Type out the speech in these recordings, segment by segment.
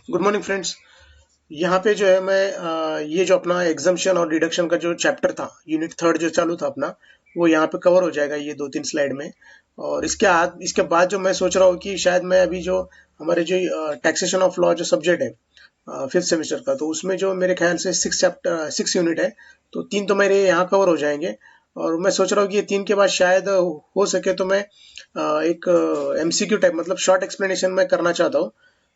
Good morning friends. यहाँ पे जो है मैं ये जो अपना एग्जाम्पशन और डिडक्शन का जो चैप्टर था, यूनिट थर्ड जो चालू था अपना, वो यहाँ पे कवर हो जाएगा ये 2-3 स्लाइड में। और इसके बाद जो मैं सोच रहा हूँ कि शायद मैं अभी जो हमारे जो टैक्सेशन ऑफ लॉ जो सब्जेक्ट है फिफ्थ सेमेस्टर का, तो उसमें जो मेरे ख्याल से 6 यूनिट है, तो 3 तो मेरे यहाँ कवर हो जाएंगे। और मैं सोच रहा हूँ कि ये 3 के बाद शायद हो सके तो मैं एक एमसीक्यू टाइप मतलब शॉर्ट एक्सप्लेनेशन मैं करना चाहता हूँ।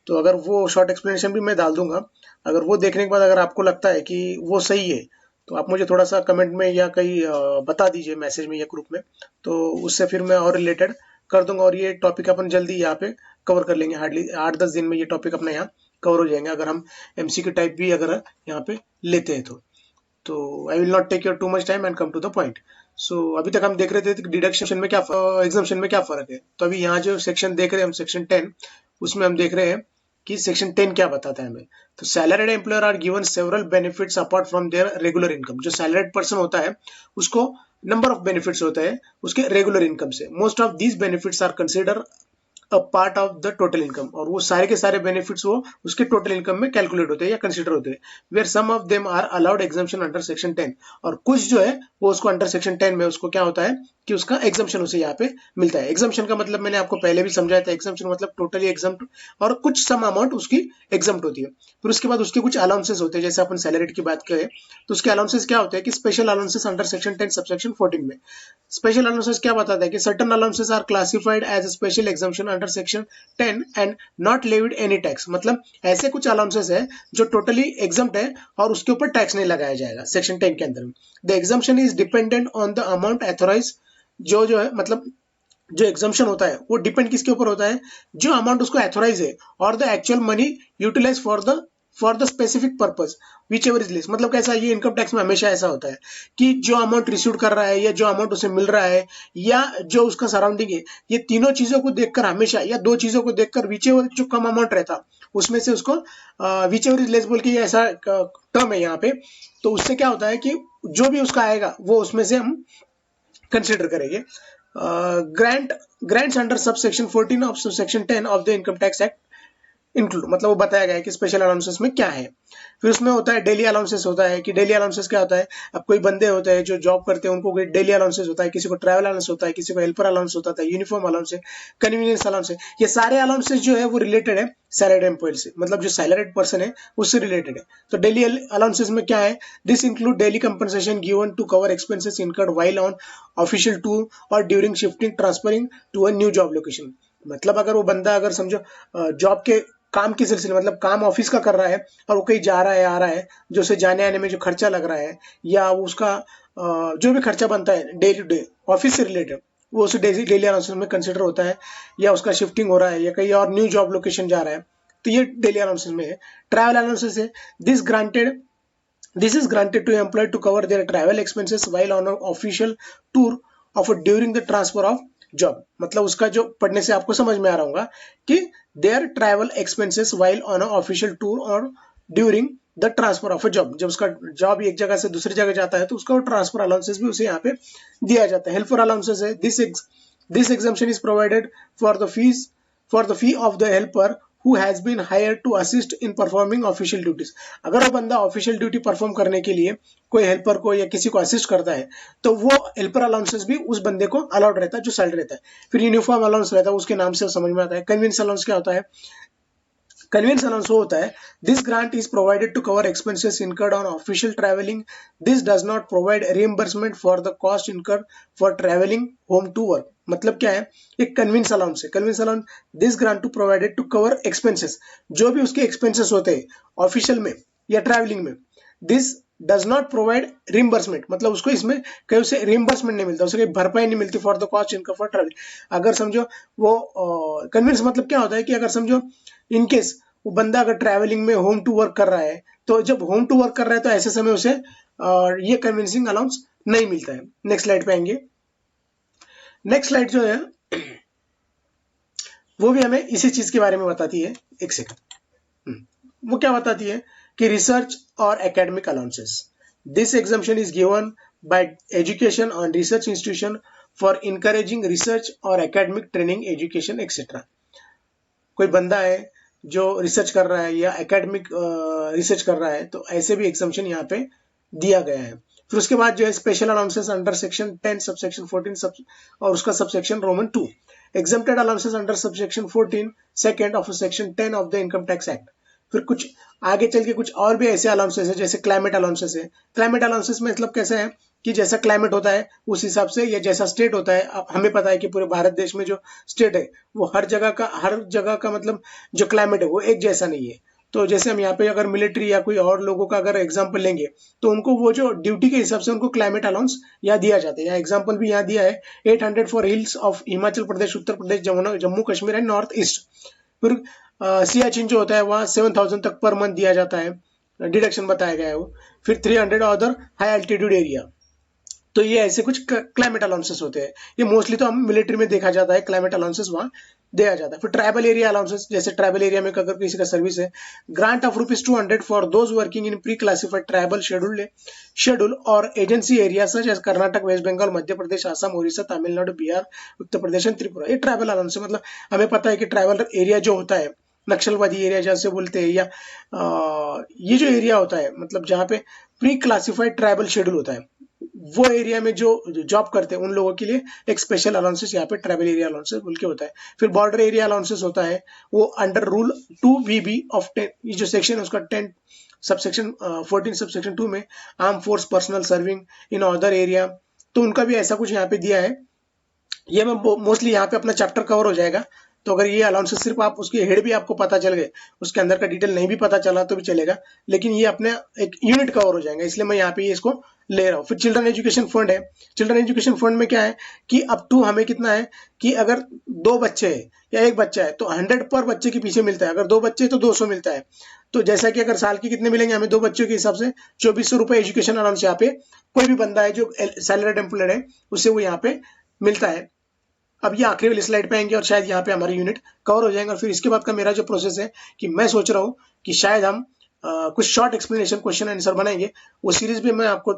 तो अगर वो शॉर्ट एक्सप्लेनेशन भी मैं डाल दूंगा। अगर वो देखने के बाद अगर आपको लगता है कि वो सही है, तो आप मुझे थोड़ा सा कमेंट में या कहीं बता दीजिए, मैसेज में या ग्रुप में। तो उससे फिर मैं और रिलेटेड कर दूंगा और ये टॉपिक अपन जल्दी यहाँ पे कवर कर लेंगे। हार्डली 8-10 दिन में ये टॉपिक अपना यहाँ कवर हो जाएंगे, अगर हम एमसीक्यू टाइप भी अगर यहाँ पे लेते हैं तो I will not take your too much time and come to the point. So अभी तक हम देख रहे थे कि डिडक्शन में क्या एग्जाम्पशन में क्या फर्क है। तो अभी यहाँ जो सेक्शन देख रहे हैं हम, सेक्शन 10, उसमें हम देख रहे हैं कि सेक्शन 10 क्या बताता है हमें। तो salaried employer are given several benefits apart from their regular income. जो सैलरीड पर्सन होता है उसको नंबर ऑफ बेनिफिट्स होते हैं उसके रेगुलर इनकम से। Most of these benefits are consider a part of the total income. और वो सारे के सारे बेनिफिट्स वो उसके टोटल इनकम में कैलकुलेट होते हैं या कंसिडर होते हैं। Where some of them are allowed exemption under section 10। और कुछ जो है वो उसको अंडर सेक्शन 10 में उसको क्या होता है कि उसका एग्जाम्पशन उसे यहाँ पे मिलता है। एग्जाम्पशन का मतलब मैंने आपको पहले भी समझाया था, एग्जाम्पशन मतलब टोटली एग्जाम्प्ट और कुछ सम अमाउंट उसकी एग्जाम्प्ट होती है। फिर उसके बाद उसके कुछ अलाउंसेस होते हैं, जैसे अपन सैलरी की बात करें तो उसके अलाउंसेस क्या होते हैं कि special allowances under section 10 subsection 14 में। स्पेशल अलाउंसेस क्या बताता है कि certain allowances are classified as special exemption under section 10 and not levied any tax. मतलब ऐसे कुछ अलाउंसेस है जो टोटली एग्जाम्प्ट है और उसके ऊपर टैक्स नहीं लगाया जाएगा सेक्शन 10 के अंदर। The exemption is dependent on the amount authorise. जो है मतलब जो एग्जाम्पशन होता है वो डिपेंड किसके ऊपर होता है, जो अमाउंट उसको एथोराइज है और the actual money utilise for the specific purpose whichever is less. मतलब कैसा, ये इनकम टैक्स में हमेशा ऐसा होता है कि जो अमाउंट रिसीव कर रहा है या जो अमाउंट उसे मिल रहा है या जो उसका सराउंडिंग है, ये तीनों चीजों को देखकर हमेशा या दो चीजों को देखकर विच एवर जो कम अमाउंट रहता उसमें से उसको विच एवर इज लेस बोल के ऐसा टर्म है यहाँ पे। तो उससे क्या होता है कि जो भी उसका आएगा वो उसमें से हम कंसिडर करेंगे। Grants under sub section 14 of section 10 of the income tax act include. मतलब वो बताया गया है कि स्पेशल अलाउंसेस में क्या है। फिर उसमें होता है डेली अलाउंसेस होता है कि डेली अलाउंसेस क्या होता है। अब कोई बंदे होते हैं जो जॉब करते हैं उनको डेली अलाउंसेस होता है, किसी को ट्रैवल अलाउंस होता है, किसी को हेल्पर अलाउंस होता है, यूनिफॉर्म अलाउंस है, कन्वीनियंस अलाउंस है। ये सारे अलाउंसेस जो है वो रिलेटेड है सैलरीड एम्प्लॉय से, मतलब जो सैलरीड पर्सन है उससे रिलेटेड है। तो डेली अलाउंसेस में क्या है, this include daily compensation given to cover expenses incurred while on official tour और during shifting transferring to a new job location. मतलब अगर वो बंदा अगर समझो जॉब के काम के सिलसिले मतलब काम ऑफिस का कर रहा है और वो कहीं जा रहा है आ रहा है, जो उसे जाने आने में जो खर्चा लग रहा है या उसका जो भी खर्चा बनता है डे टू डे ऑफिस से रिलेटेड, वो उसे डेली अलाउंसेस में कंसिडर होता है। या उसका शिफ्टिंग हो रहा है या कहीं और न्यू जॉब लोकेशन जा रहा है, तो ये डेली अलाउंसेस में है। ट्रैवल अलाउंसेस है, this granted This is granted to employee to cover their travel expenses while on an official tour of during the transfer of job। मतलब उसका जो पढ़ने से आपको समझ में आ रहा होगा कि their travel expenses while on an official tour or during the transfer of a job. जब उसका जॉब एक जगह से दूसरी जगह जाता है तो उसका ट्रांसफर अलाउंसेस भी उसे यहाँ पे दिया जाता है। हेल्पर अलाउंसेस है, this exemption is provided for the fee of the helper who has been hired to assist in performing official duties। अगर वो बंदा ऑफिशियल ड्यूटी परफॉर्म करने के लिए कोई हेल्पर को या किसी को असिस्ट करता है तो वो हेल्पर अलाउंसेस भी उस बंदे को अलाउड रहता है जो सैलरी रहता है। फिर यूनिफॉर्म अलाउंस रहता है, उसके नाम से समझ में आता है। कन्वीनियंस अलाउंस क्या होता है, कन्वीनियंस अलाउंस वो होता है, this grant is provided to cover expenses incurred on official travelling. This does not provide reimbursement for the cost incurred for travelling home to work. मतलब क्या है, एक कन्वीनियंस अलाउंस है। Convenience allowance, this grant to provided to cover expenses, जो भी उसके expenses होते हैं ऑफिशियल में या ट्रैवलिंग में। This does not provide reimbursement, मतलब उसको इसमें कहीं उसे रिइंबर्समेंट नहीं मिलता, उसे भरपाई नहीं मिलती for the cost incurred for travelling. अगर समझो वो कन्वीनियंस मतलब क्या होता है कि अगर समझो इनकेस वो बंदा अगर ट्रैवलिंग में होम टू वर्क कर रहा है, तो जब होम टू वर्क कर रहा है तो ऐसे समय उसे ये कन्विंसिंग अलाउंस नहीं मिलता है। नेक्स्ट स्लाइड पे आएंगे। नेक्स्ट स्लाइड जो है वो भी हमें इसी चीज के बारे में बताती है। एक सेकंड, वो क्या बताती है कि रिसर्च और academic allowances. This exemption is given by education on research institution for encouraging research और एकेडमिक ट्रेनिंग एजुकेशन एक्सेट्रा। कोई बंदा है जो रिसर्च कर रहा है या एकेडमिक रिसर्च कर रहा है, तो ऐसे भी एग्जामेशन यहाँ पे दिया गया है। फिर उसके बाद जो है special allowances under section 10 subsection 14 और उसका subsection Roman 2, exempted allowances under subsection 14 second of section 10 of the income tax act. फिर कुछ आगे चल के कुछ और भी ऐसे अलाउंसेस है, जैसे क्लाइमेट अलाउंसेस है। क्लाइमेट अलाउंसेस में मतलब कैसे है कि जैसा क्लाइमेट होता है उस हिसाब से, या जैसा स्टेट होता है, अब हमें पता है कि पूरे भारत देश में जो स्टेट है वो हर जगह का मतलब जो क्लाइमेट है वो एक जैसा नहीं है। तो जैसे हम यहाँ पे अगर मिलिट्री या कोई और लोगों का अगर एग्जाम्पल लेंगे, तो उनको वो जो ड्यूटी के हिसाब से उनको क्लाइमेट अलाउंस यहाँ दिया जाता है। यहाँ एग्जाम्पल भी यहाँ दिया है 800 for hills of Himachal Pradesh, Uttar Pradesh, Jammu Kashmir and north east. फिर सियाचिन जो होता है वहाँ 7000 तक पर मंथ दिया जाता है, डिडक्शन बताया गया है वो। फिर 300 अदर हाई एल्टीट्यूड एरिया। तो ये ऐसे कुछ क्लाइमेट अलाउंसेस होते हैं। ये मोस्टली तो हम मिलिट्री में देखा जाता है, क्लाइमेट अलाउंसेस वहां दिया जाता है। फिर ट्राइबल एरिया अलाउंसेस, जैसे ट्राइबल एरिया में अगर किसी का सर्विस है, grant of ₹200 for those working in pre classified tribal schedule और agency area such as Karnataka, west Bengal, Madhya Pradesh, Assam, Orissa, Tamil Nadu, Bihar, Uttar Pradesh and Tripura. ये ट्राइबल अलाउंस है। मतलब हमें पता है कि ट्राइबल एरिया जो होता है, नक्सलवादी एरिया जैसे बोलते हैं, या ये जो एरिया होता है मतलब जहाँ पे प्री क्लासिफाइड ट्राइबल शेड्यूल होता है, वो एरिया में जो जॉब करते हैं उन लोगों के लिए एक स्पेशल अलाउंसेस यहाँ पे ट्राइबल एरिया अलाउंसेस बोल के होता है। फिर बॉर्डर एरिया अलाउंसेस होता है, वो अंडर रूल 2VB ऑफ 10, ये जो सेक्शन है उसका 10 सबसेक्शन 14 सबसेक्शन 2 में, arm force personal serving in other area, तो उनका भी ऐसा कुछ यहाँ पे दिया है। ये मैं मोस्टली यहाँ पे अपना चैप्टर कवर हो जाएगा। तो अगर ये अलाउंसेस सिर्फ आप उसके हेड भी आपको पता चल गए, उसके अंदर का डिटेल नहीं भी पता चला तो भी चलेगा, लेकिन ये अपने एक यूनिट कवर हो जाएगा, इसलिए मैं यहाँ पे ये इसको ले रहा हूँ। फिर चिल्ड्रन एजुकेशन फंड है। चिल्ड्रन एजुकेशन फंड में क्या है कि अप टू हमें कितना है कि अगर 2 बच्चे हैं या 1 बच्चा है तो 100 पर बच्चे के पीछे मिलता है। अगर 2 बच्चे तो 200 मिलता है। तो जैसा कि अगर साल के कितने मिलेंगे हमें 2 बच्चों के हिसाब से 2400 रुपए एजुकेशन अलाउंस यहाँ पे कोई भी बंदा है जो सैलरीड एम्प्लॉयड है उसे वो यहाँ पे मिलता है। अब ये आखिरी वाली स्लाइड पे आएंगे और शायद यहाँ पे हमारी यूनिट कवर हो जाएंगे। और फिर इसके बाद का मेरा जो प्रोसेस है कि मैं सोच रहा हूँ कि शायद हम कुछ शॉर्ट एक्सप्लेनेशन क्वेश्चन आंसर बनाएंगे, वो सीरीज भी मैं आपको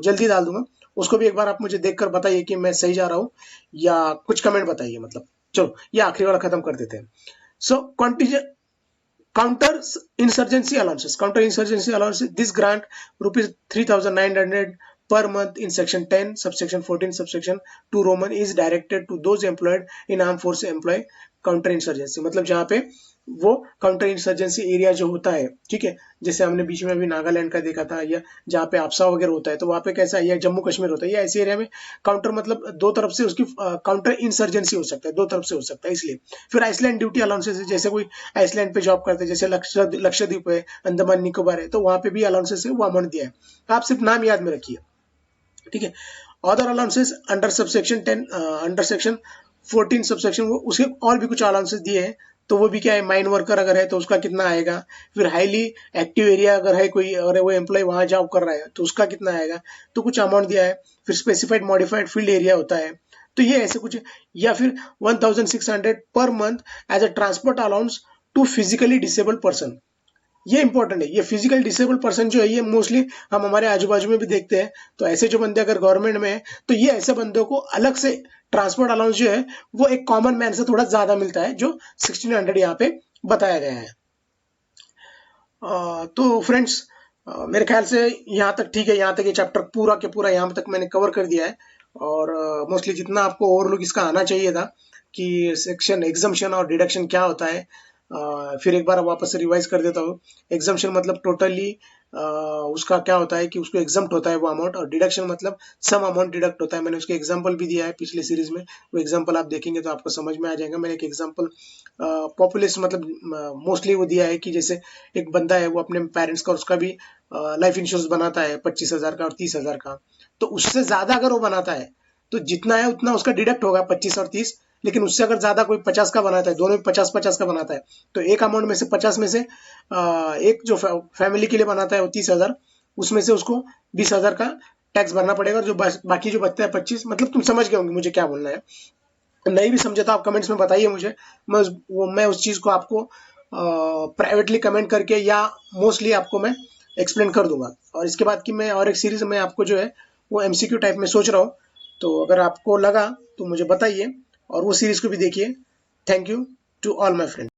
जल्दी डाल दूंगा। उसको भी एक बार आप मुझे देखकर बताइए कि मैं सही जा रहा हूँ, या कुछ कमेंट बताइए। मतलब चलो ये आखिरी वाला खत्म कर देते हैं। सो counter insurgency allowances, this grant ₹3,900 per month in section 10 subsection 14 subsection 2 Roman is directed to those employed in armed force employ counter insurgency. मतलब जहाँ पे वो काउंटर इंसर्जेंसी एरिया जो होता है, ठीक है, जैसे हमने बीच में अभी नागालैंड का देखा था, या जहाँ पे आपसा वगैरह होता है तो वहाँ पे कैसा है, या जम्मू कश्मीर होता है, या ऐसे एरिया में काउंटर मतलब 2 तरफ से उसकी काउंटर इंसर्जेंसी हो सकता है, 2 तरफ से हो सकता है, इसलिए। फिर आइसलैंड ड्यूटी अलाउंसेस, जैसे कोई आइसलैंड पे जॉब करते हैं, जैसे लक्षद्वीप है, अंडमान निकोबार है, तो वहाँ पे भी अलाउंसेस है, वो अमाउंट दिया है। आप सिर्फ नाम याद में रखिए, ठीक है। Other allowances under subsection 10 under section 14 subsection, वो उसके और भी कुछ अलाउंसेस दिए हैं। तो वो भी क्या है, माइन वर्कर अगर है तो उसका कितना आएगा। फिर हाईली एक्टिव एरिया अगर है कोई, अगर वो एम्प्लॉय वहां जॉब कर रहा है तो उसका कितना आएगा, तो कुछ अमाउंट दिया है। फिर स्पेसिफाइड मॉडिफाइड फील्ड एरिया होता है, तो ये ऐसे कुछ। या फिर 1600 पर month as a transport allowance to physically disabled person. ये इंपॉर्टेंट है। ये फिजिकल डिसेबल पर्सन जो है, ये मोस्टली हम हमारे आजू बाजू में भी देखते हैं। तो ऐसे जो बंदे अगर गवर्नमेंट में है तो ये ऐसे बंदों को अलग से ट्रांसपोर्ट अलाउंस जो है वो एक कॉमन मैन से थोड़ा ज्यादा मिलता है, जो 1600 यहाँ पे बताया गया है। तो फ्रेंड्स मेरे ख्याल से यहाँ तक ठीक है। यहाँ तक ये चैप्टर पूरा के पूरा यहाँ तक मैंने कवर कर दिया है, और मोस्टली जितना आपको ओवरलुक इसका आना चाहिए था कि सेक्शन एग्जम्पशन और डिडक्शन क्या होता है, फिर एक बार वापस से रिवाइज कर देता हूँ। एग्जम्पशन मतलब टोटली उसका क्या होता है कि उसको एग्जम्प्ट होता है वो अमाउंट, और डिडक्शन मतलब सम अमाउंट डिडक्ट होता है। मैंने उसके एग्जांपल भी दिया है पिछले सीरीज में, वो एग्जांपल आप देखेंगे तो आपको समझ में आ जाएगा। मैंने एक एग्जांपल पॉपुलेशन मतलब मोस्टली वो दिया है कि जैसे एक बंदा है वो अपने पेरेंट्स का, उसका भी लाइफ इंश्योरेंस बनाता है 25,000 का और 30,000 का। तो उससे ज्यादा अगर वो बनाता है तो जितना है उतना उसका डिडक्ट होगा 25 और 30। लेकिन उससे अगर ज्यादा कोई 50 का बनाता है, दोनों 50-50 का बनाता है, तो एक अमाउंट में से 50 में से एक जो फैमिली के लिए बनाता है वो 30,000, उसमें से उसको 20,000 का टैक्स भरना पड़ेगा। और जो बाकी जो बचता है 25, मतलब तुम समझ गए होंगे मुझे क्या बोलना है। नहीं भी समझे तो आप कमेंट्स में बताइए मुझे, मैं उस चीज को आपको प्राइवेटली कमेंट करके या मोस्टली आपको मैं एक्सप्लेन कर दूंगा। और इसके बाद की मैं और एक सीरीज में आपको जो है वो एमसीक्यू टाइप में सोच रहा हूँ। तो अगर आपको लगा तो मुझे बताइए और वो सीरीज को भी देखिए। Thank you to all my friends.